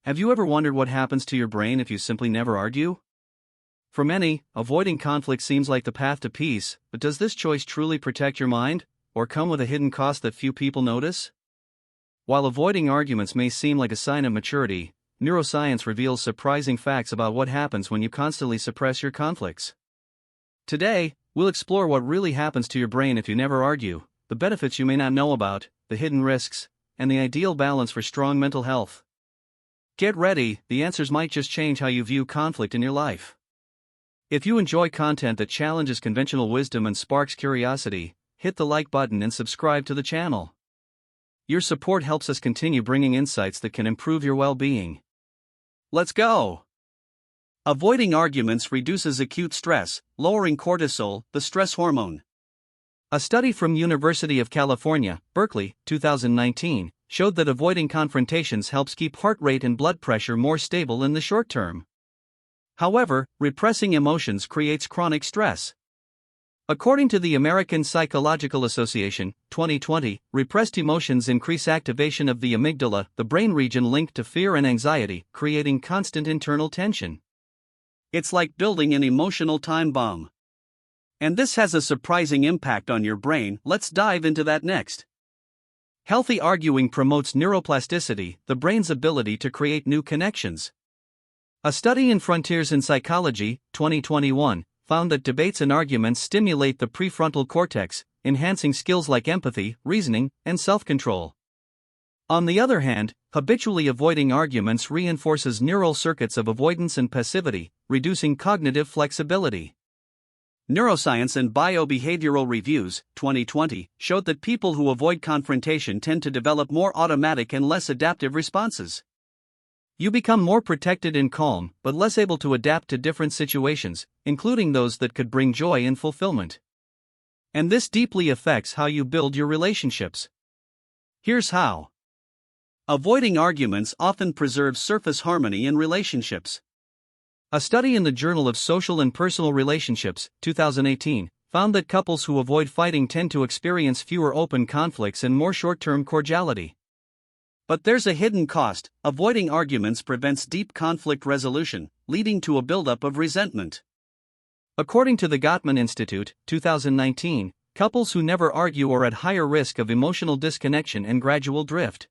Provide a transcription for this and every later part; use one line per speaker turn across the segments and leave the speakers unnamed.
Have you ever wondered what happens to your brain if you simply never argue? For many, avoiding conflict seems like the path to peace, but does this choice truly protect your mind, or come with a hidden cost that few people notice? While avoiding arguments may seem like a sign of maturity, neuroscience reveals surprising facts about what happens when you constantly suppress your conflicts. Today, we'll explore what really happens to your brain if you never argue, the benefits you may not know about, the hidden risks, and the ideal balance for strong mental health. Get ready, the answers might just change how you view conflict in your life. If you enjoy content that challenges conventional wisdom and sparks curiosity, hit the like button and subscribe to the channel. Your support helps us continue bringing insights that can improve your well-being. Let's go! Avoiding arguments reduces acute stress, lowering cortisol, the stress hormone. A study from University of California, Berkeley, 2019, showed that avoiding confrontations helps keep heart rate and blood pressure more stable in the short term. However, repressing emotions creates chronic stress. According to the American Psychological Association, 2020, repressed emotions increase activation of the amygdala, the brain region linked to fear and anxiety, creating constant internal tension. It's like building an emotional time bomb. And this has a surprising impact on your brain. Let's dive into that next. Healthy arguing promotes neuroplasticity, the brain's ability to create new connections. A study in Frontiers in Psychology, 2021, found that debates and arguments stimulate the prefrontal cortex, enhancing skills like empathy, reasoning, and self-control. On the other hand, habitually avoiding arguments reinforces neural circuits of avoidance and passivity, reducing cognitive flexibility. Neuroscience and Biobehavioral Reviews, 2020, showed that people who avoid confrontation tend to develop more automatic and less adaptive responses. You become more protected and calm, but less able to adapt to different situations, including those that could bring joy and fulfillment. And this deeply affects how you build your relationships. Here's how. Avoiding arguments often preserves surface harmony in relationships. A study in the Journal of Social and Personal Relationships, 2018, found that couples who avoid fighting tend to experience fewer open conflicts and more short-term cordiality. But there's a hidden cost. Avoiding arguments prevents deep conflict resolution, leading to a buildup of resentment. According to the Gottman Institute, 2019, couples who never argue are at higher risk of emotional disconnection and gradual drift.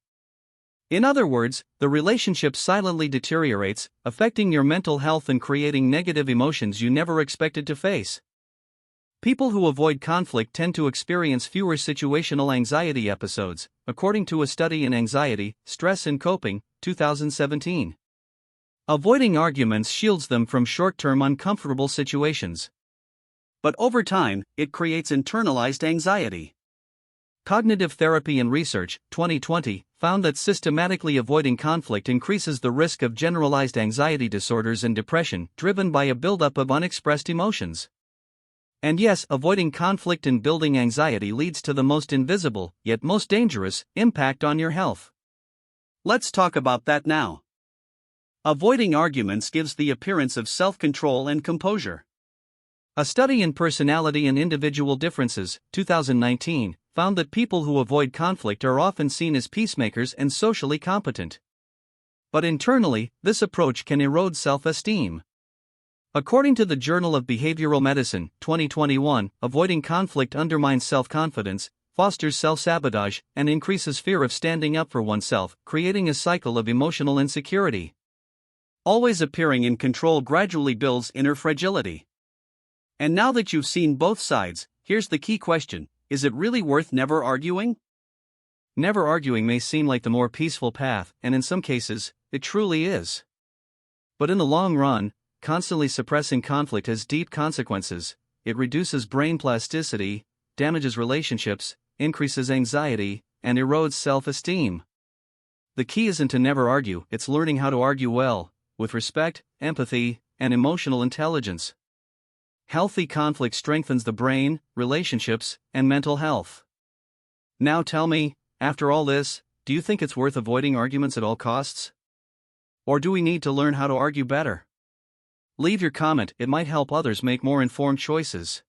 In other words, the relationship silently deteriorates, affecting your mental health and creating negative emotions you never expected to face. People who avoid conflict tend to experience fewer situational anxiety episodes, according to a study in Anxiety, Stress and Coping, 2017. Avoiding arguments shields them from short-term uncomfortable situations. But over time, it creates internalized anxiety. Cognitive Therapy and Research, 2020, found that systematically avoiding conflict increases the risk of generalized anxiety disorders and depression, driven by a buildup of unexpressed emotions. And yes, avoiding conflict and building anxiety leads to the most invisible, yet most dangerous, impact on your health. Let's talk about that now. Avoiding arguments gives the appearance of self-control and composure. A study in Personality and Individual Differences, 2019, found that people who avoid conflict are often seen as peacemakers and socially competent. But internally, this approach can erode self-esteem. According to the Journal of Behavioral Medicine, 2021, avoiding conflict undermines self-confidence, fosters self-sabotage, and increases fear of standing up for oneself, creating a cycle of emotional insecurity. Always appearing in control gradually builds inner fragility. And now that you've seen both sides, here's the key question. Is it really worth never arguing? Never arguing may seem like the more peaceful path, and in some cases, it truly is. But in the long run, constantly suppressing conflict has deep consequences. It reduces brain plasticity, damages relationships, increases anxiety, and erodes self-esteem. The key isn't to never argue, it's learning how to argue well, with respect, empathy, and emotional intelligence. Healthy conflict strengthens the brain, relationships, and mental health. Now tell me, after all this, do you think it's worth avoiding arguments at all costs? Or do we need to learn how to argue better? Leave your comment, it might help others make more informed choices.